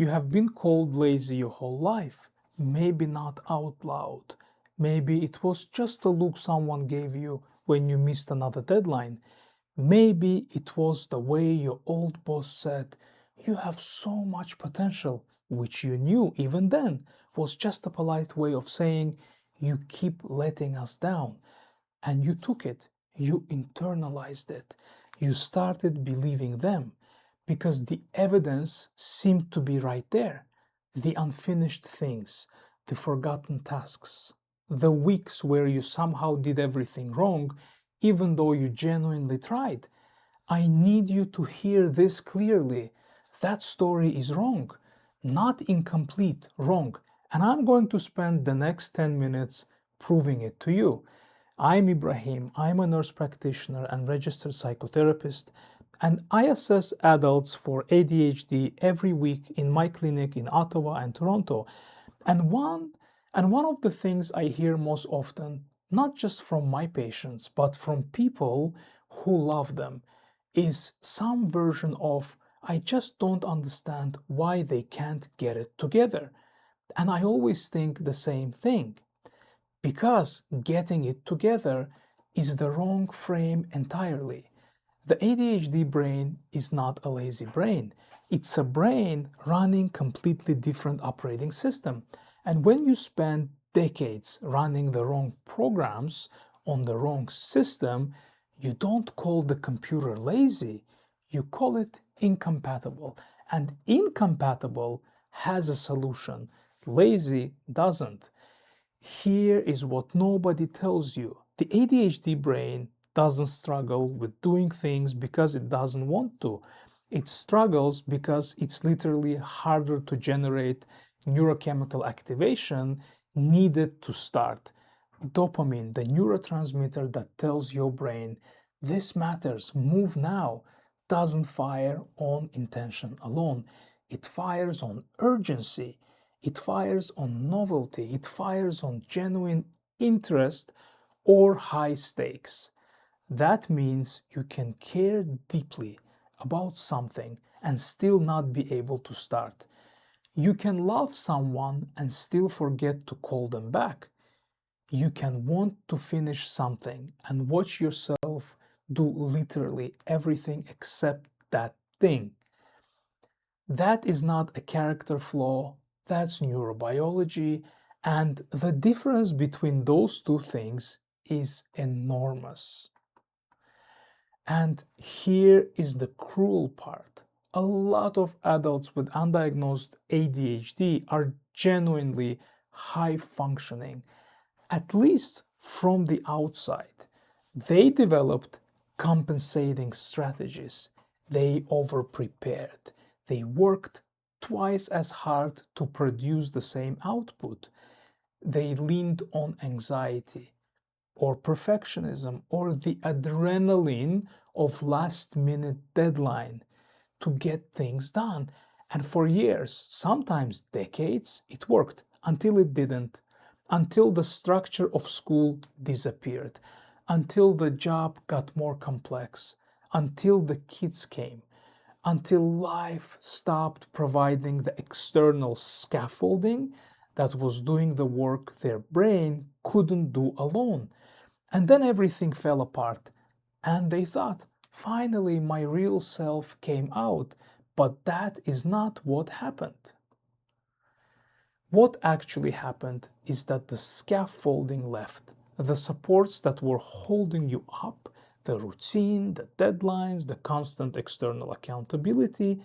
You have been called lazy your whole life. Maybe not out loud. Maybe it was just a look someone gave you when you missed another deadline. Maybe it was the way your old boss said, "You have so much potential," which you knew even then was just a polite way of saying, "You keep letting us down." And you took it, you internalized it, you started believing them because the evidence seemed to be right there. The unfinished things, the forgotten tasks, the weeks where you somehow did everything wrong, even though you genuinely tried. I need you to hear this clearly. That story is wrong, not incomplete, wrong. And I'm going to spend the next 10 minutes proving it to you. I'm Ibrahim. I'm a nurse practitioner and registered psychotherapist, and I assess adults for ADHD every week in my clinic in Ottawa and Toronto. And one of the things I hear most often, not just from my patients, but from people who love them, is some version of, "I just don't understand why they can't get it together." And I always think the same thing. Because getting it together is the wrong frame entirely. The ADHD brain is not a lazy brain. It's a brain running completely different operating system. And when you spend decades running the wrong programs on the wrong system, you don't call the computer lazy, you call it incompatible. And incompatible has a solution. Lazy doesn't. Here is what nobody tells you. The ADHD brain doesn't struggle with doing things because it doesn't want to. It struggles because it's literally harder to generate neurochemical activation needed to start. Dopamine, the neurotransmitter that tells your brain, "This matters, move now," doesn't fire on intention alone. It fires on urgency. It fires on novelty. It fires on genuine interest or high stakes. That means you can care deeply about something and still not be able to start. You can love someone and still forget to call them back. You can want to finish something and watch yourself do literally everything except that thing. That is not a character flaw, that's neurobiology, and the difference between those two things is enormous. And here is the cruel part. A lot of adults with undiagnosed ADHD are genuinely high functioning, at least from the outside. They developed compensating strategies. They over-prepared. They worked twice as hard to produce the same output. They leaned on anxiety or perfectionism or the adrenaline of last-minute deadline to get things done. And for years, sometimes decades, it worked until it didn't, until the structure of school disappeared, until the job got more complex, until the kids came, until life stopped providing the external scaffolding that was doing the work their brain couldn't do alone. And then everything fell apart, and they thought, "Finally, my real self came out." But that is not what happened. What actually happened is that the scaffolding left, the supports that were holding you up, the routine, the deadlines, the constant external accountability,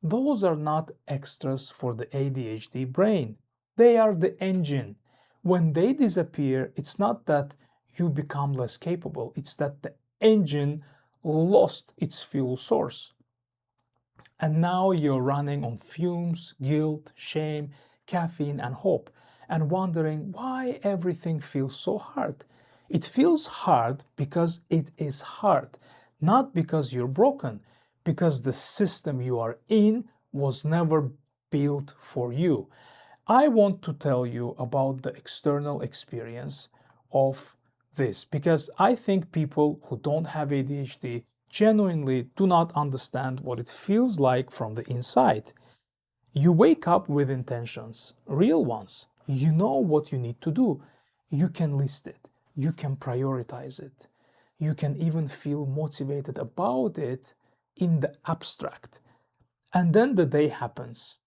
those are not extras for the ADHD brain. They are the engine. When they disappear, it's not that you become less capable, it's that the engine lost its fuel source. And now you're running on fumes, guilt, shame, caffeine, and hope, and wondering why everything feels so hard. It feels hard because it is hard, not because you're broken, because the system you are in was never built for you. I want to tell you about the external experience of this because I think people who don't have ADHD genuinely do not understand what it feels like from the inside. You wake up with intentions, real ones. You know what you need to do. You can list it. You can prioritize it. You can even feel motivated about it in the abstract. And then the day happens.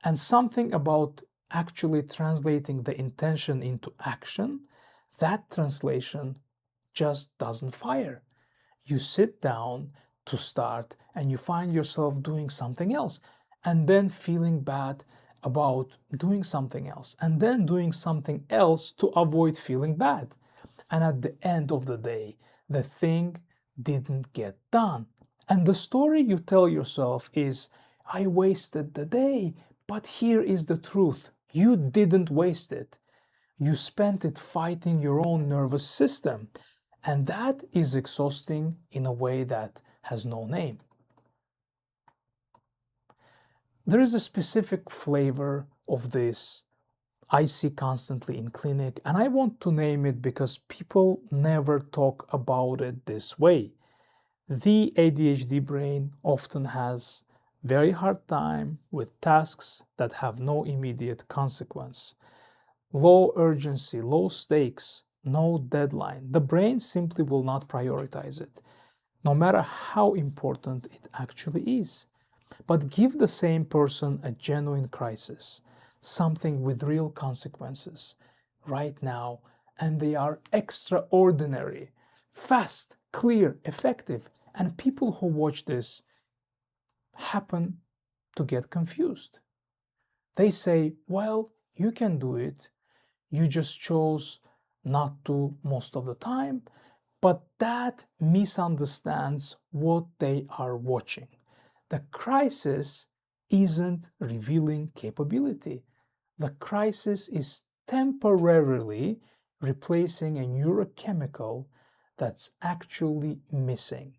And something about actually translating the intention into action, that translation just doesn't fire. You sit down to start and you find yourself doing something else and then feeling bad about doing something else and then doing something else to avoid feeling bad. And at the end of the day, the thing didn't get done. And the story you tell yourself is, I wasted the day. But here is the truth. You didn't waste it. You spent it fighting your own nervous system. And that is exhausting in a way that has no name. There is a specific flavor of this I see constantly in clinic, and I want to name it because people never talk about it this way. The ADHD brain often has very hard time with tasks that have no immediate consequence. Low urgency, low stakes, no deadline. The brain simply will not prioritize it, no matter how important it actually is. But give the same person a genuine crisis, something with real consequences, right now, and they are extraordinary, fast, clear, effective. And people who watch this happen to get confused. They say, well, you can do it. You just chose not to most of the time, but that misunderstands what they are watching. The crisis isn't revealing capability. The crisis is temporarily replacing a neurochemical that's actually missing.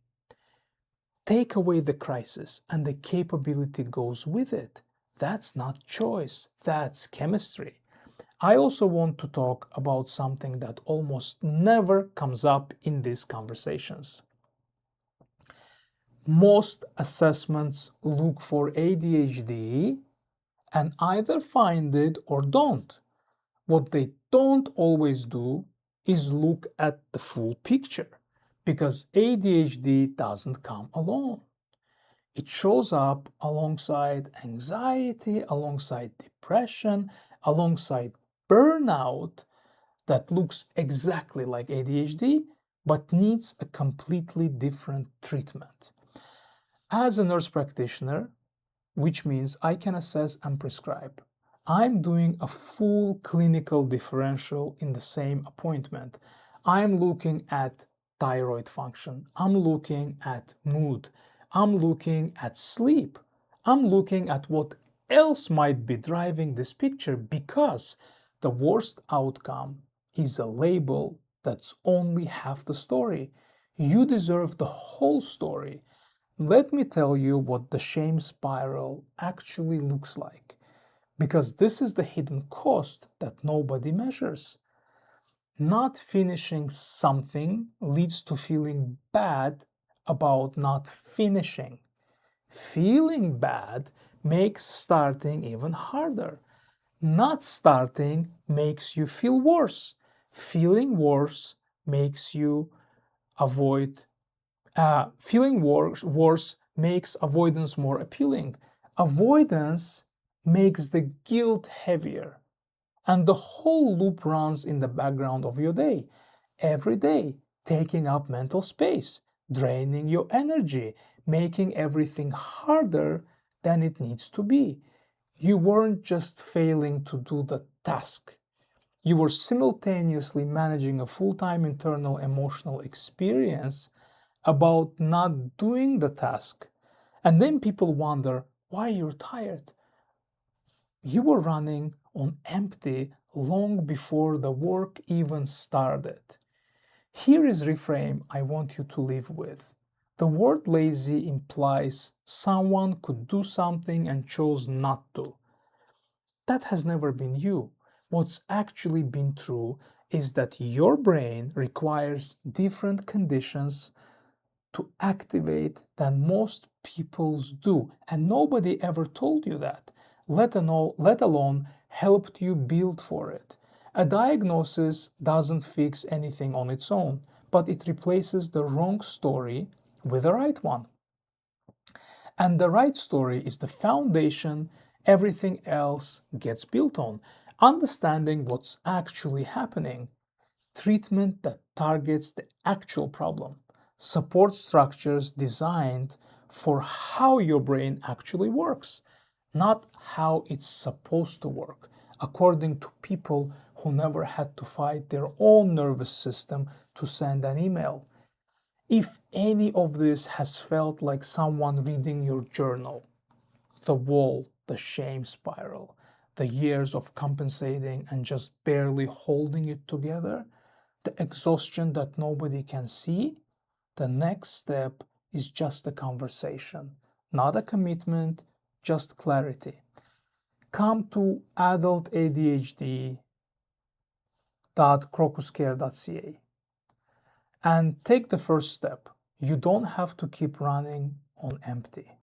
Take away the crisis and the capability goes with it. That's not choice, that's chemistry. I also want to talk about something that almost never comes up in these conversations. Most assessments look for ADHD and either find it or don't. What they don't always do is look at the full picture because ADHD doesn't come alone. It shows up alongside anxiety, alongside depression, alongside burnout that looks exactly like ADHD but needs a completely different treatment. As a nurse practitioner, which means I can assess and prescribe, I'm doing a full clinical differential in the same appointment. I'm looking at thyroid function, I'm looking at mood, I'm looking at sleep, I'm looking at what else might be driving this picture because the worst outcome is a label that's only half the story. You deserve the whole story. Let me tell you what the shame spiral actually looks like, because this is the hidden cost that nobody measures. Not finishing something leads to feeling bad about not finishing. Feeling bad makes starting even harder. Not starting makes you feel worse. Feeling worse makes you avoid feeling worse makes avoidance more appealing. Avoidance makes the guilt heavier. And the whole loop runs in the background of your day. Every day, taking up mental space, draining your energy, making everything harder than it needs to be. You weren't just failing to do the task. You were simultaneously managing a full-time internal emotional experience about not doing the task. And then people wonder why you're tired. You were running on empty long before the work even started. Here is reframe I want you to live with. The word lazy implies someone could do something and chose not to. That has never been you. What's actually been true is that your brain requires different conditions to activate than most people's do. And nobody ever told you that. let alone helped you build for it. A diagnosis doesn't fix anything on its own, but it replaces the wrong story with the right one. And the right story is the foundation everything else gets built on. Understanding what's actually happening, treatment that targets the actual problem, support structures designed for how your brain actually works, not how it's supposed to work, according to people who never had to fight their own nervous system to send an email. If any of this has felt like someone reading your journal, the wall, the shame spiral, the years of compensating and just barely holding it together, the exhaustion that nobody can see, the next step is just a conversation, not a commitment, just clarity. Come to adultadhd.crocuscare.ca and take the first step. You don't have to keep running on empty.